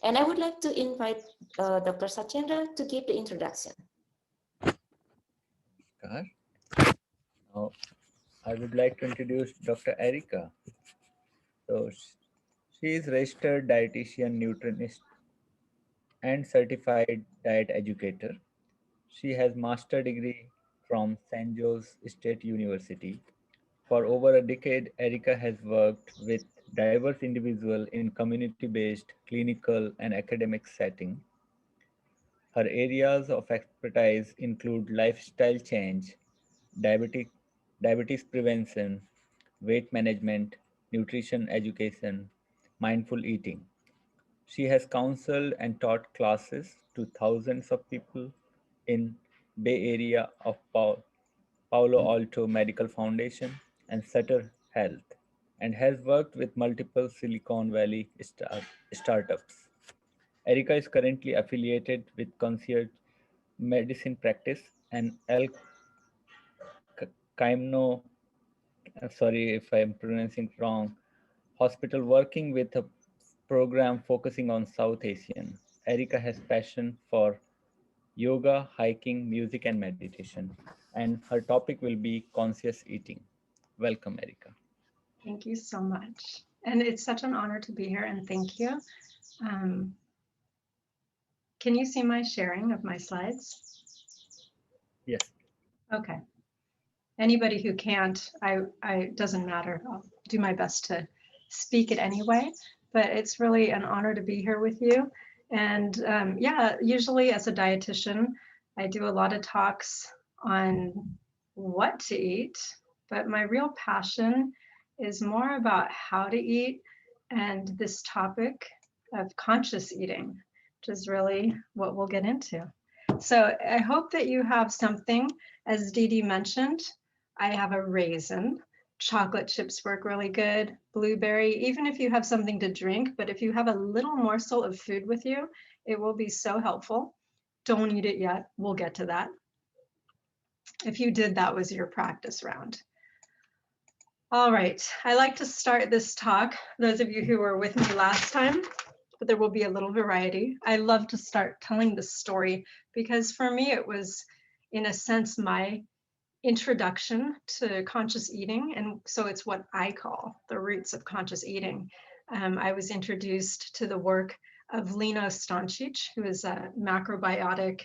And I would like to invite Dr. Sachendra to give the introduction. Namaskar. Now, I would like to introduce Dr. Erika. So, she is registered dietitian, nutritionist, and certified diet educator. She has master degree from San Jose State University. For over a decade, Erika has worked with diverse individuals in community-based, clinical, and academic settings. Her areas of expertise include lifestyle change, diabetic, diabetes prevention, weight management, nutrition education, mindful eating. She has counseled and taught classes to thousands of people in Bay Area of Palo Alto Medical Foundation and Sutter Health, and has worked with multiple Silicon Valley startups. Erika is currently affiliated with Concierge Medicine Practice and El Camino, sorry if I'm pronouncing wrong, hospital working with a program focusing on South Asian. Erika has passion for yoga, hiking, music, and meditation, and her topic will be conscious eating. Welcome, Erika. Thank you so much. And it's such an honor to be here, and thank you. Um, can you see my sharing of my slides? Yes. Okay. Anybody who can't, I doesn't matter. I'll do my best to speak it anyway, but it's really an honor to be here with you. And yeah, usually as a dietitian, I do a lot of talks on what to eat, but my real passion is more about how to eat and this topic of conscious eating, which is really what we'll get into. So I hope that you have something, as Dee Dee mentioned, I have a raisin. Chocolate chips work really good. Blueberry, even if you have something to drink, but if you have a little morsel of food with you, it will be so helpful. Don't eat it yet. We'll get to that. If you did, that was your practice round. All right. I like to start this talk, those of you who were with me last time, but there will be a little variety. I love to start telling this story because for me, it was, in a sense, my introduction to conscious eating. And so it's what I call the roots of conscious eating. I was introduced to the work of Lino Stancic, who is a macrobiotic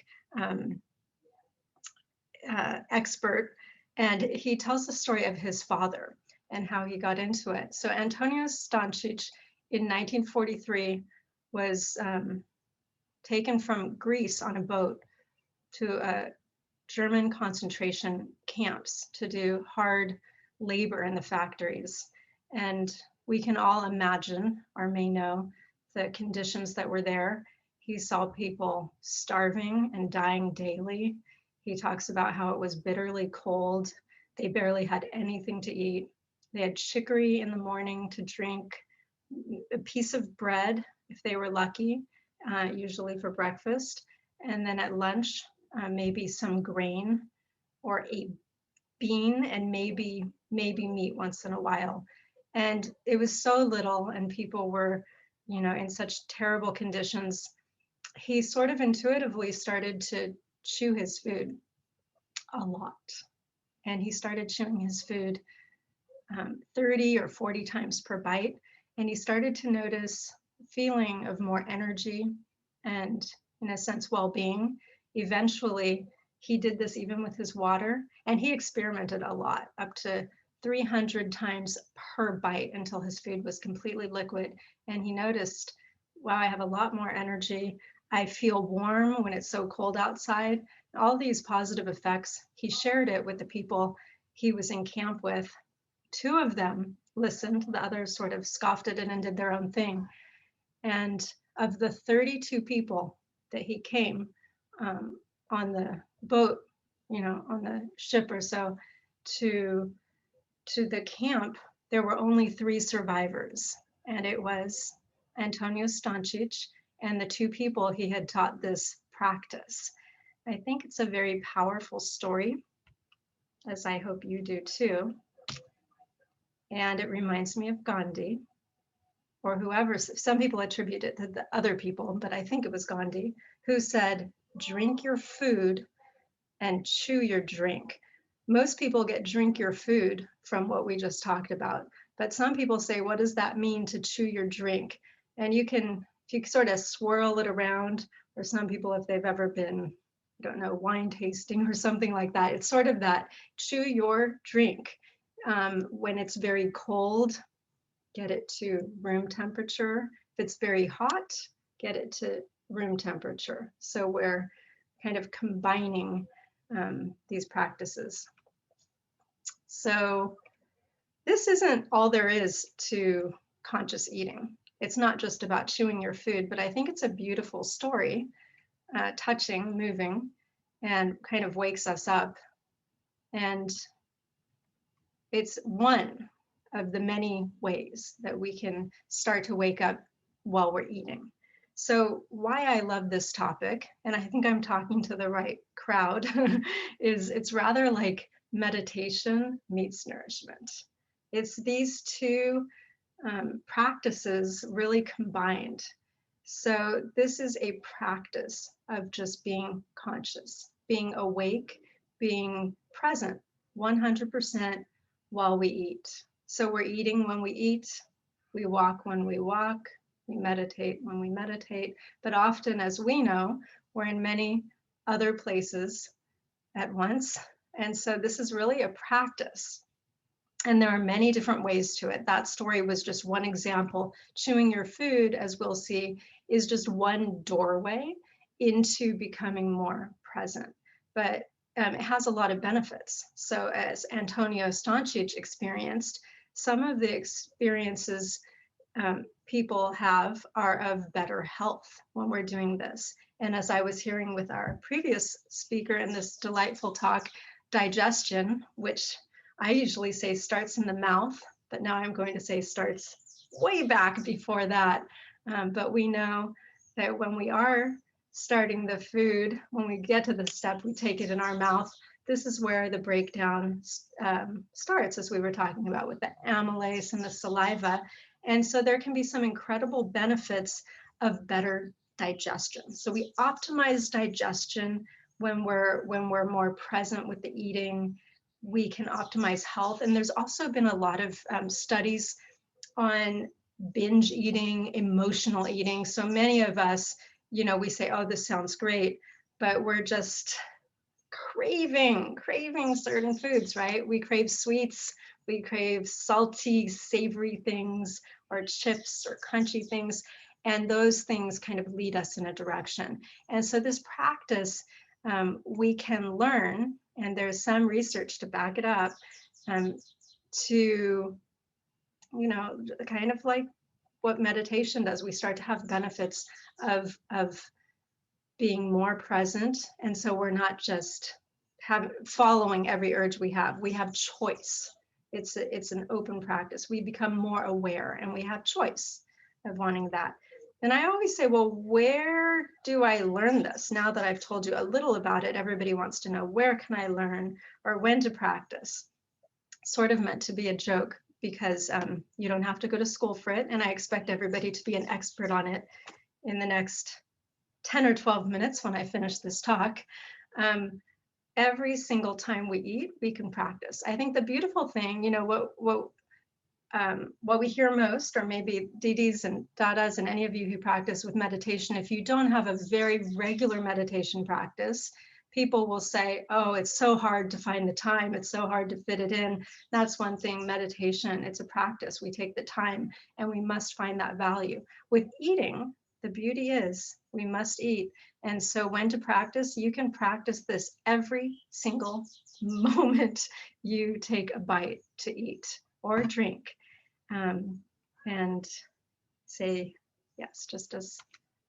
expert. And he tells the story of his father and how he got into it. So Antonio Stancic in 1943 was taken from Greece on a boat to a German concentration camps to do hard labor in the factories. And we can all imagine or may know the conditions that were there. He saw people starving and dying daily. He talks about how it was bitterly cold. They barely had anything to eat. They had chicory in the morning to drink, a piece of bread if they were lucky, usually for breakfast. And then at lunch, maybe some grain or a bean and maybe meat once in a while. And it was so little and people were, in such terrible conditions. He sort of intuitively started to chew his food a lot. And he started chewing his food 30 or 40 times per bite. And he started to notice feeling of more energy and, in a sense, well-being. Eventually, he did this even with his water, and he experimented a lot, up to 300 times per bite until his food was completely liquid. And he noticed, wow, I have a lot more energy. I feel warm when it's so cold outside. All these positive effects. He shared it with the people he was in camp with. Two of them listened, the others sort of scoffed at it and did their own thing. And of the 32 people that he came on the boat, on the ship or so, to the camp, there were only 3 survivors. And it was Antonio Stancic and the 2 people he had taught this practice. I think it's a very powerful story, as I hope you do too. And it reminds me of Gandhi. or whoever, some people attribute it to the other people, but I think it was Gandhi, who said, drink your food and chew your drink. Most people get drink your food from what we just talked about, but some people say, what does that mean to chew your drink? And you can, if you sort of swirl it around, or some people, if they've ever been, I don't know, wine tasting or something like that, it's sort of that chew your drink. When it's very cold, get it to room temperature. If it's very hot, get it to room temperature. So we're kind of combining these practices. So this isn't all there is to conscious eating. It's not just about chewing your food, but I think it's a beautiful story, touching, moving, and kind of wakes us up. And it's one of the many ways that we can start to wake up while we're eating. So why I love this topic, and I think I'm talking to the right crowd, is it's rather like meditation meets nourishment. It's these two practices really combined. So this is a practice of just being conscious, being awake, being present 100% while we eat. So we're eating when we eat, we walk when we walk, we meditate when we meditate. But often, as we know, we're in many other places at once. And so this is really a practice. And there are many different ways to it. That story was just one example. Chewing your food, as we'll see, is just one doorway into becoming more present. But it has a lot of benefits. So as Antonio Stancic experienced, some of the experiences people have are of better health when we're doing this. And as I was hearing with our previous speaker in this delightful talk, digestion, which I usually say starts in the mouth, but now I'm going to say starts way back before that. But we know that when we are starting the food, when we get to the step, we take it in our mouth. This is where the breakdown starts, as we were talking about with the amylase and the saliva. And so there can be some incredible benefits of better digestion. So we optimize digestion when we're more present with the eating. We can optimize health. And there's also been a lot of studies on binge eating, emotional eating. So many of us, you know, we say, oh, this sounds great, but we're just craving certain foods, right? We crave sweets, we crave salty, savory things, or chips or crunchy things. And those things kind of lead us in a direction. And so this practice, we can learn, and there's some research to back it up, to, you know, kind of like what meditation does. We start to have benefits of being more present. And so we're not just following every urge we have. We have choice. It's an open practice. We become more aware and we have choice of wanting that. And I always say, well, where do I learn this? Now that I've told you a little about it, everybody wants to know, where can I learn or when to practice? Sort of meant to be a joke, because you don't have to go to school for it. And I expect everybody to be an expert on it in the next 10 or 12 minutes when I finish this talk. Every single time we eat, we can practice. I think the beautiful thing, you know, what we hear most, or maybe Didi's and Dada's and any of you who practice with meditation, if you don't have a very regular meditation practice, people will say, oh, it's so hard to find the time. It's so hard to fit it in. That's one thing. Meditation, it's a practice. We take the time and we must find that value. With eating, the beauty is we must eat. And so when to practice, you can practice this every single moment you take a bite to eat or drink, and say yes, just as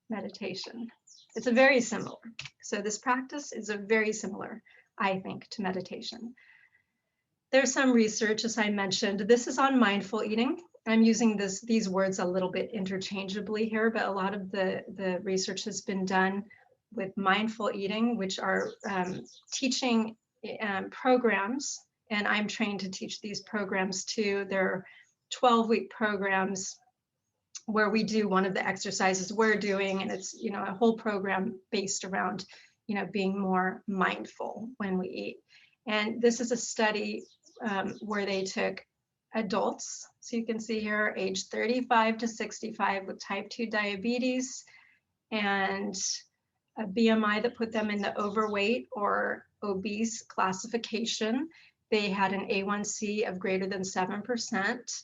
meditation. It's a very similar. So this practice is a very similar, I think, to meditation. There's some research, as I mentioned. This is on mindful eating. I'm using these words a little bit interchangeably here, but a lot of the research has been done with mindful eating, which are teaching programs, and I'm trained to teach these programs too. They're 12-week programs where we do one of the exercises we're doing, and it's, you know, a whole program based around, you know, being more mindful when we eat. And this is a study where they took adults, so you can see here, age 35 to 65 with type 2 diabetes and a BMI that put them in the overweight or obese classification. They had an A1C of greater than 7%,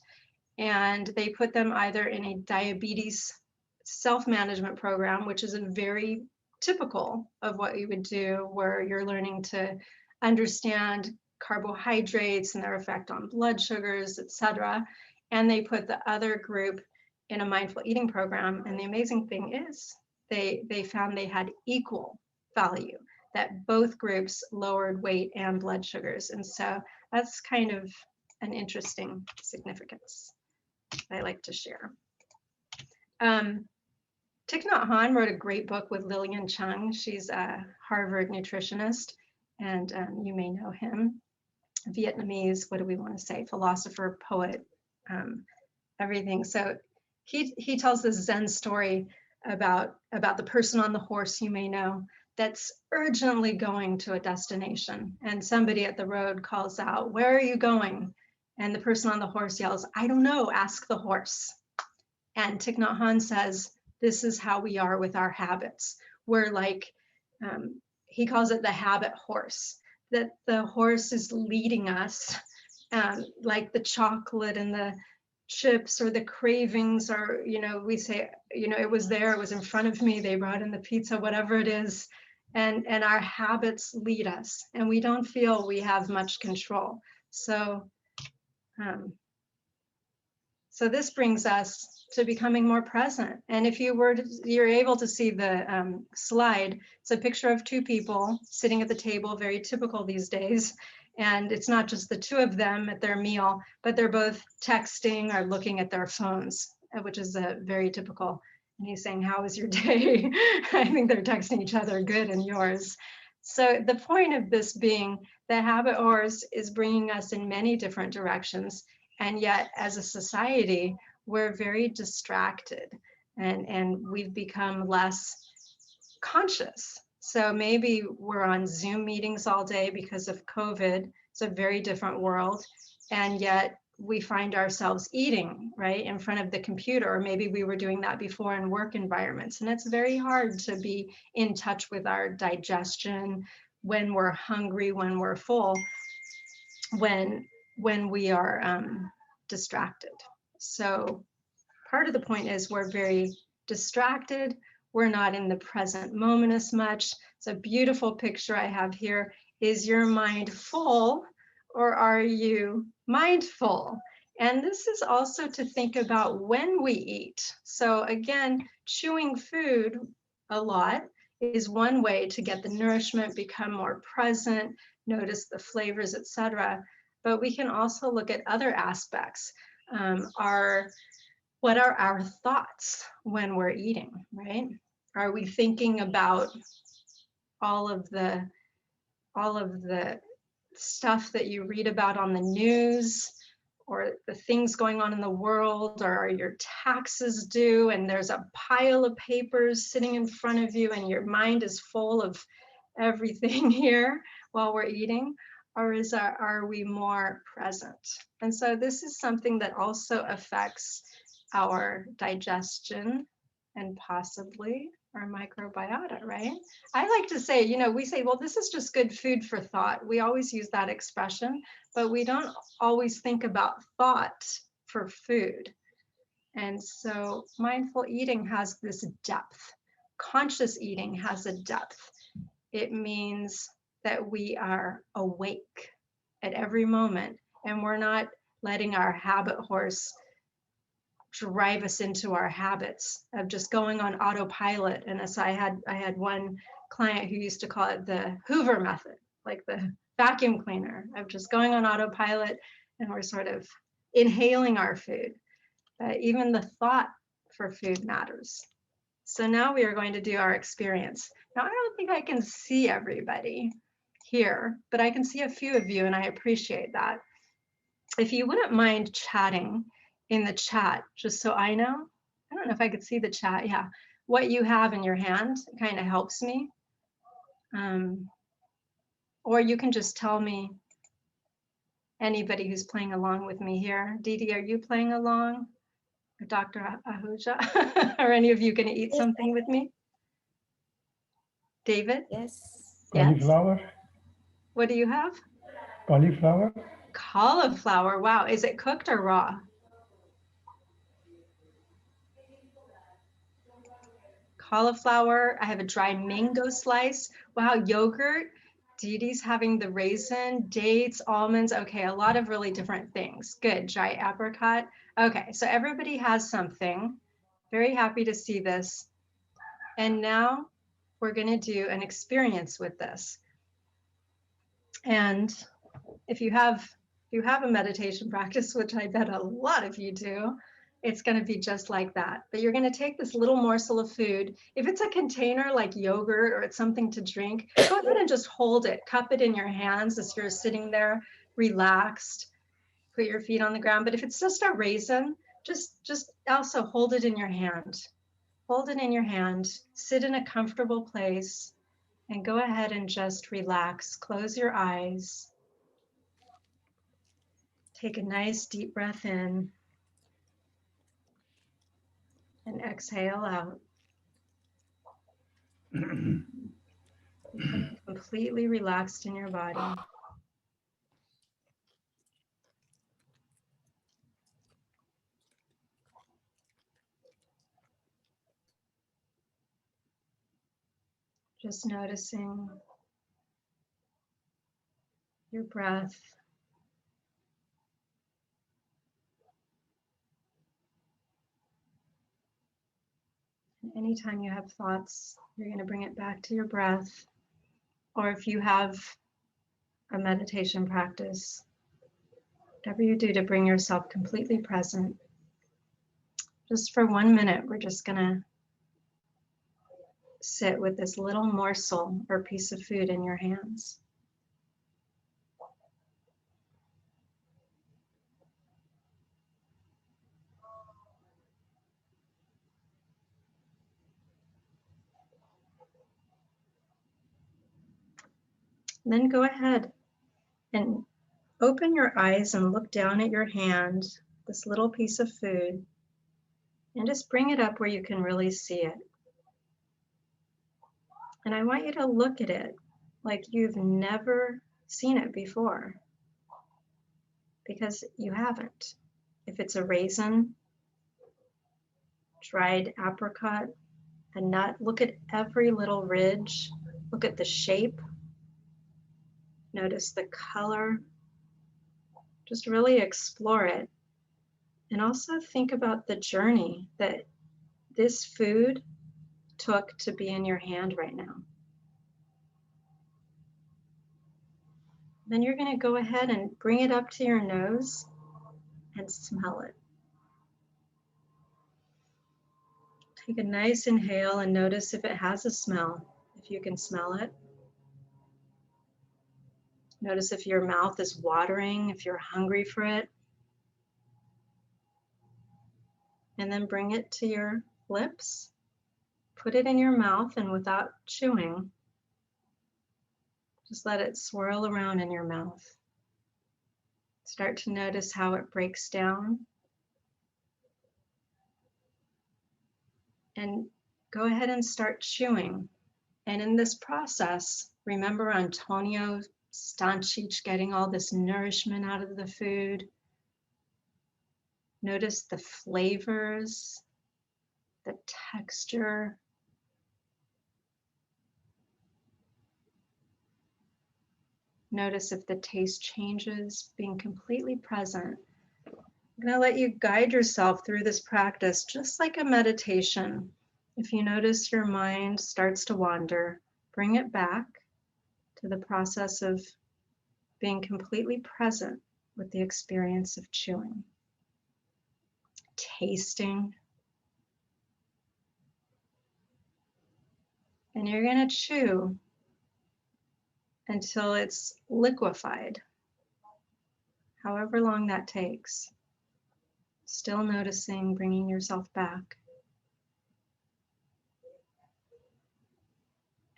and they put them either in a diabetes self-management program, which is a very typical of what you would do, where you're learning to understand carbohydrates and their effect on blood sugars, etc. And they put the other group in a mindful eating program. And the amazing thing is they found they had equal value, that both groups lowered weight and blood sugars. And so that's kind of an interesting significance I like to share. Thich Nhat Hanh wrote a great book with Lillian Chung. She's a Harvard nutritionist, and you may know him. Vietnamese, what do we want to say? Philosopher, poet, everything. So he tells this Zen story about the person on the horse, you may know, that's urgently going to a destination, and somebody at the road calls out, "Where are you going?" And the person on the horse yells, "I don't know, ask the horse." And Thich Nhat Hanh says, this is how we are with our habits. We're like, he calls it the habit horse, that the horse is leading us, like the chocolate and the chips or the cravings, or, you know, we say, you know, it was there, it was in front of me, they brought in the pizza, whatever it is. And our habits lead us, and we don't feel we have much control. So, so this brings us to becoming more present. And if you're able to see the slide, it's a picture of two people sitting at the table, very typical these days. And it's not just the two of them at their meal, but they're both texting or looking at their phones, which is very typical. And he's saying, "How was your day?" I think they're texting each other, "Good, and yours?" So the point of this being, the habit horse is bringing us in many different directions. And yet, as a society, we're very distracted, and we've become less conscious. So maybe we're on Zoom meetings all day because of COVID. It's a very different world. And yet we find ourselves eating right in front of the computer, or maybe we were doing that before in work environments. And it's very hard to be in touch with our digestion when we're hungry, when we're full, when we are distracted. So part of the point is we're very distracted. We're not in the present moment as much. It's a beautiful picture I have here. Is your mind full, or are you mindful? And this is also to think about when we eat. So again, chewing food a lot is one way to get the nourishment, become more present, notice the flavors, etc. But we can also look at other aspects. What are our thoughts when we're eating, right? Are we thinking about all of the stuff that you read about on the news, or the things going on in the world, or are your taxes due and there's a pile of papers sitting in front of you and your mind is full of everything here while we're eating? Or are we more present? And so this is something that also affects our digestion and possibly our microbiota, right? I like to say, you know, we say, well, this is just good food for thought. We always use that expression, but we don't always think about thought for food. And so mindful eating has this depth. Conscious eating has a depth. It means that we are awake at every moment, and we're not letting our habit horse drive us into our habits of just going on autopilot. And as I had one client who used to call it the Hoover method, like the vacuum cleaner, of just going on autopilot, and we're sort of inhaling our food. Even the thought for food matters. So now we are going to do our experience. Now, I don't think I can see everybody here, but I can see a few of you, and I appreciate that. If you wouldn't mind chatting in the chat, just so I don't don't know if I could see the chat. Yeah. What you have in your hand kind of helps me. Or you can just tell me, anybody who's playing along with me here. Didi, are you playing along? Or Dr. Ahuja? Are any of you going to eat Yes, something with me? David? yes. Yes. Cauliflower. What do you have? Cauliflower. Cauliflower. Wow. Is it cooked or raw? Cauliflower. I have a dry mango slice. Wow. Yogurt. Didi's having the raisin, dates, almonds. Okay. A lot of really different things. Good. Dry apricot. Okay. So everybody has something. Very happy to see this. And now we're going to do an experience with this. And if you have a meditation practice, which I bet a lot of you do, it's going to be just like that. But you're going to take this little morsel of food. If it's a container like yogurt or it's something to drink, go ahead and just hold it, cup it in your hands as you're sitting there relaxed, put your feet on the ground. But if it's just a raisin, just also hold it in your hand. Hold it in your hand, sit in a comfortable place, and go ahead and just relax. Close your eyes. Take a nice deep breath in and exhale out. Becoming completely relaxed in your body. Just noticing your breath. And anytime you have thoughts, you're going to bring it back to your breath. Or if you have a meditation practice, whatever you do to bring yourself completely present. Just for 1 minute, we're just going to sit with this little morsel or piece of food in your hands. Then go ahead and open your eyes and look down at your hand, this little piece of food, and just bring it up where you can really see it. And I want you to look at it like you've never seen it before, because you haven't. If it's a raisin, dried apricot, a nut, look at every little ridge, look at the shape, notice the color, just really explore it. And also think about the journey that this food took to be in your hand right now. Then you're going to go ahead and bring it up to your nose and smell it. Take a nice inhale and notice if it has a smell, if you can smell it. Notice if your mouth is watering, if you're hungry for it. And then bring it to your lips. Put it in your mouth, and without chewing, just let it swirl around in your mouth. Start to notice how it breaks down. And go ahead and start chewing. And in this process, remember Antonio Stančić getting all this nourishment out of the food. Notice the flavors, the texture. Notice if the taste changes, being completely present. I'm going to let you guide yourself through this practice just like a meditation. If you notice your mind starts to wander, bring it back to the process of being completely present with the experience of chewing, tasting. And you're going to chew until it's liquefied, however long that takes. Still noticing, bringing yourself back.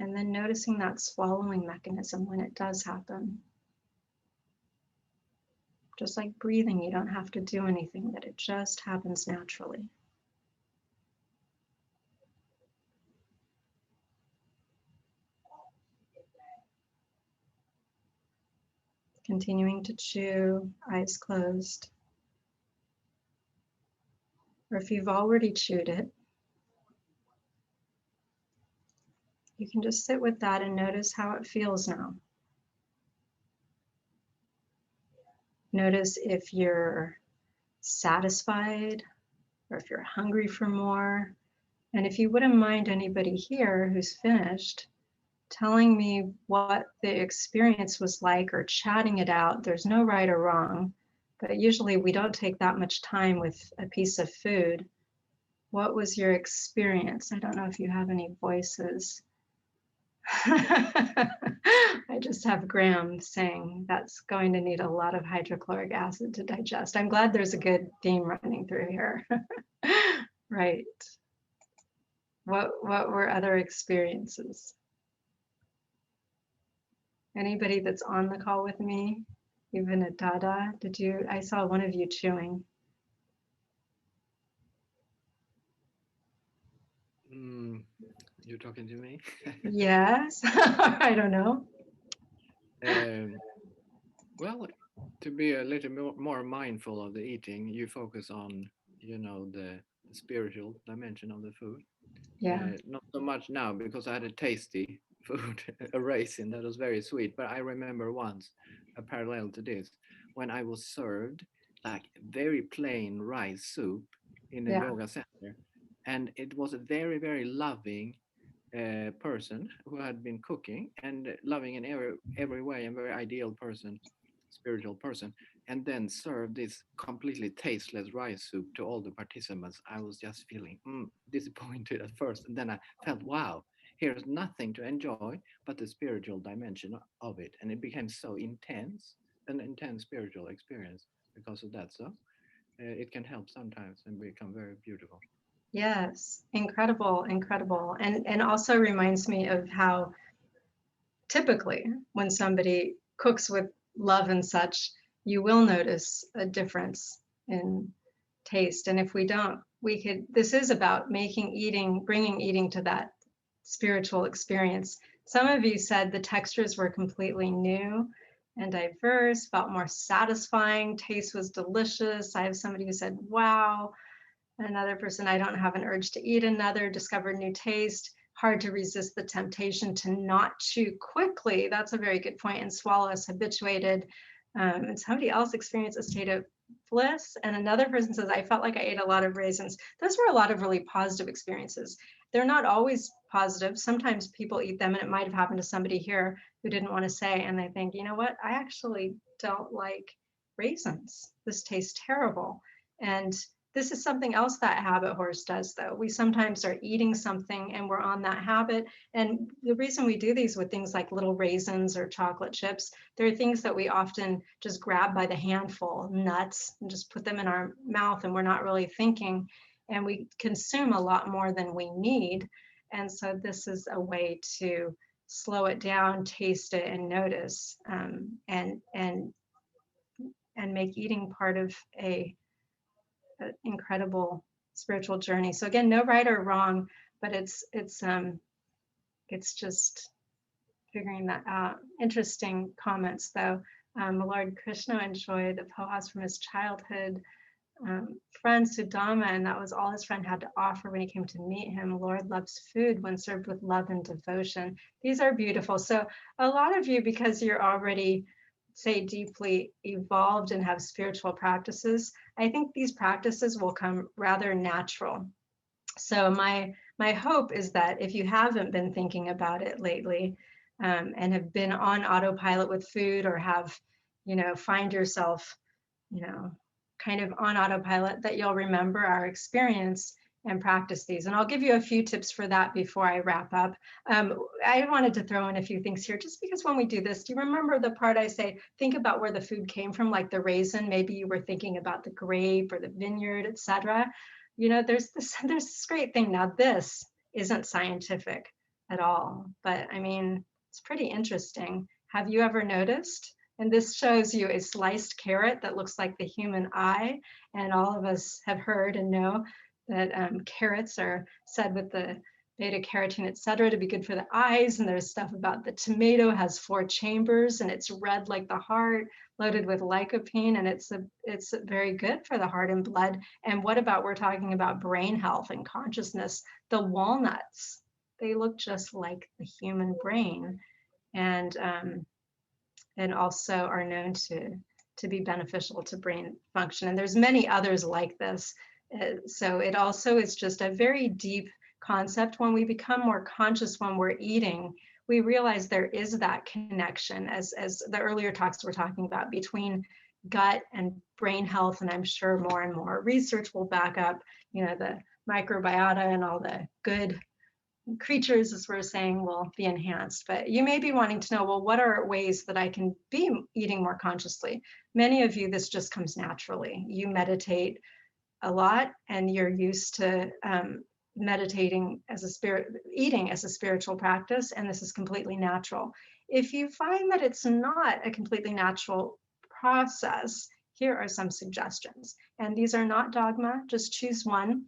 And then noticing that swallowing mechanism when it does happen. Just like breathing, you don't have to do anything, that it just happens naturally. Continuing to chew, eyes closed. Or if you've already chewed it, you can just sit with that and notice how it feels now. Notice if you're satisfied or if you're hungry for more. And if you wouldn't mind anybody here who's finished telling me what the experience was like or chatting it out. There's no right or wrong, but usually we don't take that much time with a piece of food. What was your experience? I don't know if you have any voices. I just have Graham saying that's going to need a lot of hydrochloric acid to digest. I'm glad there's a good theme running through here. Right. What were other experiences? Anybody that's on the call with me, even at Dada, I saw one of you chewing. You're talking to me? Yes, I don't know. Well, to be a little more mindful of the eating, you focus on, the spiritual dimension of the food. Yeah, Not so much now because I had a tasty food, a raisin that was very sweet. But I remember once, a parallel to this, when I was served like very plain rice soup in a yeah, yoga center, and it was a very, very loving person who had been cooking and loving in every way, and very ideal person, spiritual person, and then served this completely tasteless rice soup to all the participants. I was just feeling disappointed at first, and then I felt, wow, here's nothing to enjoy but the spiritual dimension of it, and it became so intense, an intense spiritual experience because of that. So it can help sometimes and become very beautiful. yes, incredible, incredible. And also reminds me of how typically when somebody cooks with love and such, you will notice a difference in taste. And if we don't, this is about bringing eating to that spiritual experience. Some of you said the textures were completely new and diverse, felt more satisfying, taste was delicious. I have somebody who said, wow. Another person, I don't have an urge to eat another, discovered new taste, hard to resist the temptation to not chew quickly. That's a very good point. And swallow is habituated. And somebody else experienced a state of bliss. And another person says, I felt like I ate a lot of raisins. Those were a lot of really positive experiences. They're not always positive. Sometimes people eat them, and it might have happened to somebody here who didn't want to say, and they think, you know what, I actually don't like raisins. This tastes terrible. And this is something else that habit horse does, though. We sometimes are eating something and we're on that habit. And the reason we do these with things like little raisins or chocolate chips, there are things that we often just grab by the handful, nuts, and just put them in our mouth, and we're not really thinking. And we consume a lot more than we need. And so this is a way to slow it down, taste it, and notice, and make eating part of an incredible spiritual journey. So again, no right or wrong, but it's just figuring that out. Interesting comments though. Lord Krishna enjoyed the pohas from his childhood friend Sudama, and that was all his friend had to offer when he came to meet him. Lord loves food when served with love and devotion. These are beautiful. So a lot of you, because you're already, say, deeply evolved and have spiritual practices, I think these practices will come rather natural. So my hope is that if you haven't been thinking about it lately, and have been on autopilot with food, or have, find yourself, kind of on autopilot, that you'll remember our experience and practice these. And I'll give you a few tips for that before I wrap up. I wanted to throw in a few things here, just because when we do this, do you remember the part I say, think about where the food came from, like the raisin? Maybe you were thinking about the grape or the vineyard, etc. There's this great thing. Now, this isn't scientific. at all. But I mean, it's pretty interesting. Have you ever noticed? And this shows you a sliced carrot that looks like the human eye. And all of us have heard and know that carrots are said with the beta carotene, et cetera, to be good for the eyes. And there's stuff about the tomato has 4 chambers and it's red like the heart, loaded with lycopene, and it's very good for the heart and blood. And what about, we're talking about brain health and consciousness, the walnuts, they look just like the human brain, and also are known to be beneficial to brain function. And there's many others like this. So it also is just a very deep concept. When we become more conscious when we're eating, we realize there is that connection, as the earlier talks were talking about, between gut and brain health. And I'm sure more and more research will back up, you know, the microbiota and all the good creatures, as we're saying, will be enhanced. But you may be wanting to know, well, what are ways that I can be eating more consciously? Many of you, this just comes naturally. You meditate a lot and you're used to meditating as a eating as a spiritual practice, and this is completely natural. If you find that it's not a completely natural process, here are some suggestions. And these are not dogma, just choose one.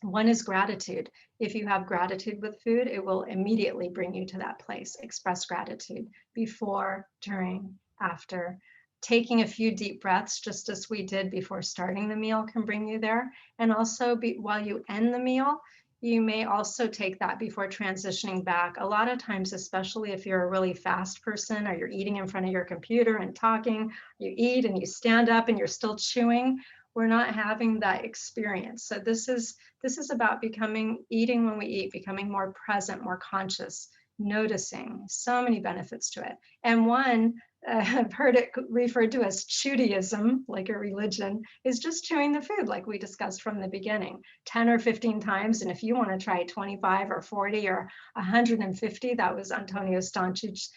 One is gratitude. If you have gratitude with food, it will immediately bring you to that place. Express gratitude before, during, after. Taking a few deep breaths, just as we did before starting the meal, can bring you there. And also, while you end the meal, you may also take that before transitioning back. A lot of times, especially if you're a really fast person or you're eating in front of your computer and talking, you eat and you stand up and you're still chewing, we're not having that experience. So this is about eating when we eat, becoming more present, more conscious, noticing. So many benefits to it. And one, I've heard it referred to as Judaism, like a religion, is just chewing the food, like we discussed from the beginning, 10 or 15 times. And if you want to try 25 or 40 or 150, that was Antonio Stancic.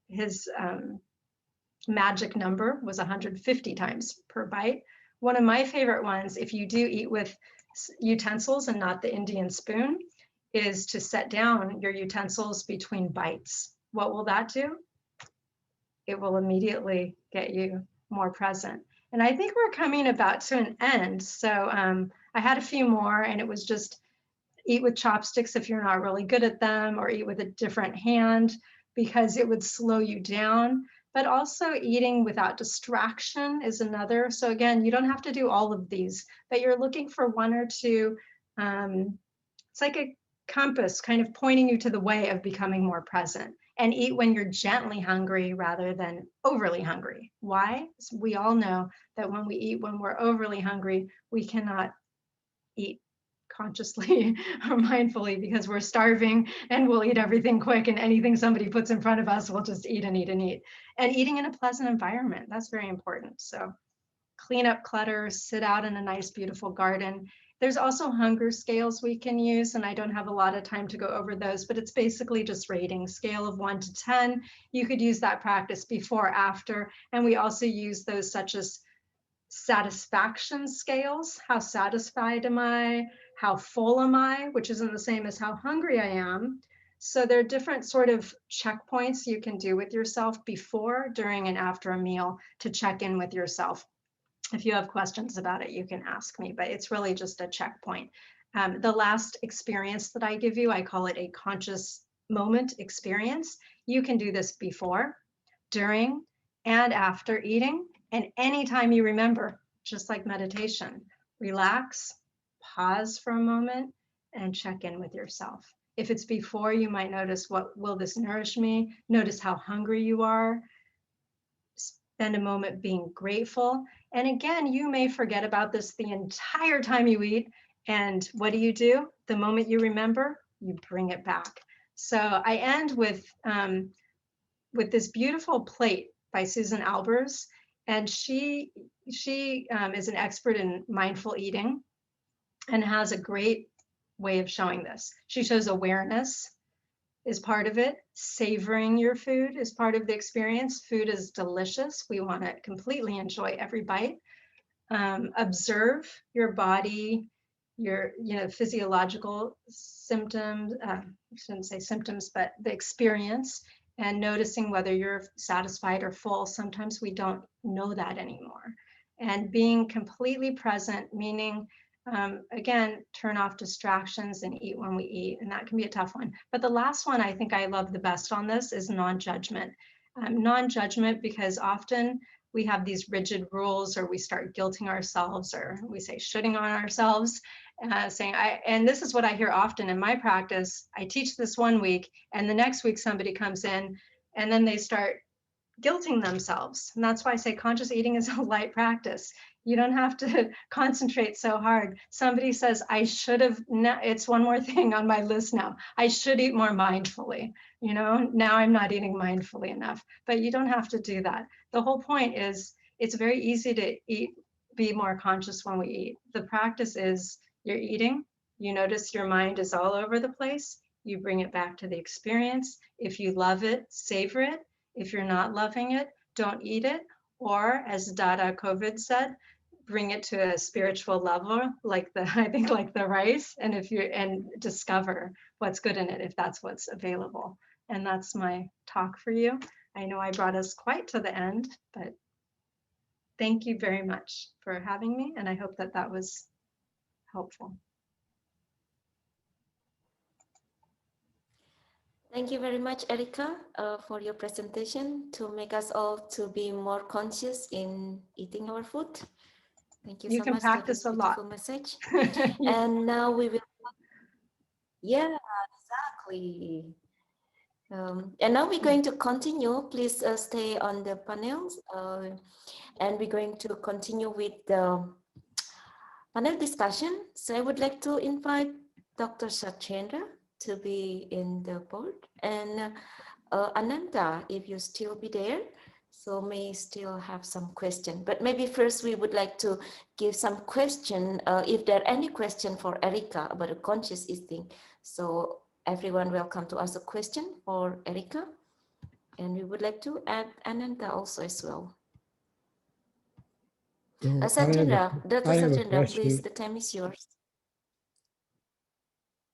His magic number was 150 times per bite. One of my favorite ones, if you do eat with utensils and not the Indian spoon, is to set down your utensils between bites. What will that do? It will immediately get you more present. And I think we're coming about to an end. So I had a few more, and it was just eat with chopsticks if you're not really good at them, or eat with a different hand, because it would slow you down. But also eating without distraction is another. So again, you don't have to do all of these, but you're looking for one or two. It's like a compass kind of pointing you to the way of becoming more present. And eat when you're gently hungry rather than overly hungry. Why? We all know that when we eat when we're overly hungry, we cannot eat consciously or mindfully, because we're starving and we'll eat everything quick, and anything somebody puts in front of us, we'll just eat and eat and eat. And eating in a pleasant environment, that's very important. So clean up clutter, sit out in a nice, beautiful garden. There's also hunger scales we can use, and I don't have a lot of time to go over those, but it's basically just rating, scale of 1 to 10. You could use that practice before, after, and we also use those such as satisfaction scales. How satisfied am I? How full am I? Which isn't the same as how hungry I am. So there are different sort of checkpoints you can do with yourself before, during, and after a meal to check in with yourself. If you have questions about it, you can ask me, but it's really just a checkpoint. The last experience that I give you, I call it a conscious moment experience. You can do this before, during, and after eating, and anytime you remember, just like meditation. Relax, pause for a moment, and check in with yourself. If it's before, you might notice, what will this nourish me? Notice how hungry you are. Spend a moment being grateful. And again, you may forget about this the entire time you eat. And what do? The moment you remember, you bring it back. So I end with this beautiful plate by Susan Albers. And she is an expert in mindful eating and has a great way of showing this. She shows awareness is part of it. Savoring your food is part of the experience. Food is delicious. We want to completely enjoy every bite. Observe your body your physiological symptoms, I shouldn't say symptoms, but the experience, and noticing whether you're satisfied or full. Sometimes we don't know that anymore. And being completely present, meaning, again, turn off distractions and eat when we eat. And that can be a tough one. But the last one I think I love the best on this is non-judgment. Non-judgment, because often we have these rigid rules, or we start guilting ourselves, or we say shitting on ourselves, saying, and this is what I hear often in my practice. I teach this one week, and the next week somebody comes in and then they start guilting themselves. And that's why I say conscious eating is a light practice. You don't have to concentrate so hard. Somebody says, I should have, it's one more thing on my list now. I should eat more mindfully. Now I'm not eating mindfully enough, but you don't have to do that. The whole point is it's very easy to be more conscious when we eat. The practice is you're eating, you notice your mind is all over the place. You bring it back to the experience. If you love it, savor it. If you're not loving it, don't eat it. Or as Dada COVID said, bring it to a spiritual level, like the rice, and discover what's good in it, if that's what's available. And that's my talk for you. I know I brought us quite to the end, but thank you very much for having me. And I hope that was helpful. Thank you very much, Erika, for your presentation to make us all to be more conscious in eating our food. Thank you, You so can much practice for a this lot. beautiful message. Yeah. And now we will, yeah, exactly. And now we're going to continue. Please stay on the panels, and we're going to continue with the panel discussion. So I would like to invite Dr. Sachendra to be in the board, and Ananda, if you still be there, so may still have some question. But maybe first we would like to give some question, if there are any question for Erika about a conscious eating. So everyone welcome to ask a question for Erika. And we would like to add Ananda also as well. So Sachendra, Dr. I have a Sachendra, please, question. the time is yours.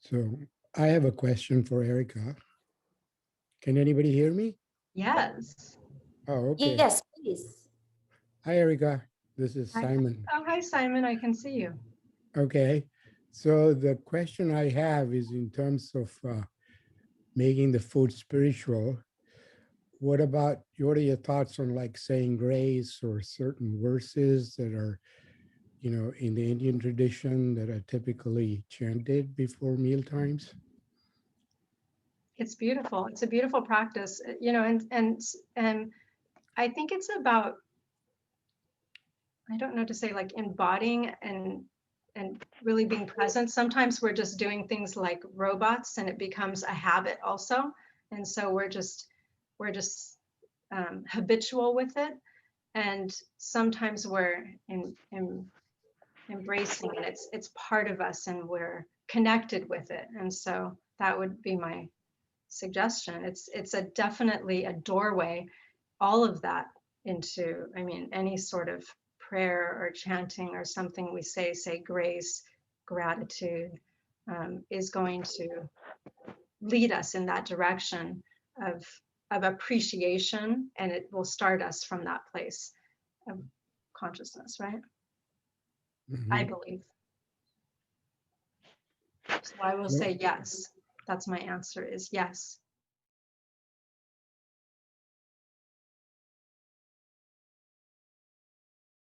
So I have a question for Erika. Can anybody hear me? Yes. Oh, okay. Yes, please. Hi, Erika. This is Hi. Simon. Oh, hi, Simon. I can see you. Okay. So the question I have is in terms of making the food spiritual. What are your thoughts on like saying grace or certain verses that are, in the Indian tradition that are typically chanted before meal times? It's beautiful. It's a beautiful practice, and I think it's about, I don't know to say, like embodying and really being present. Sometimes we're just doing things like robots, and it becomes a habit also. And so we're just habitual with it. And sometimes we're embracing it. It's part of us, and we're connected with it. And so that would be my suggestion. It's definitely a doorway, all of that, into, any sort of prayer or chanting or something we say grace, gratitude, is going to lead us in that direction of appreciation, and it will start us from that place of consciousness, right? I believe. So I will say yes. That's my answer, is yes.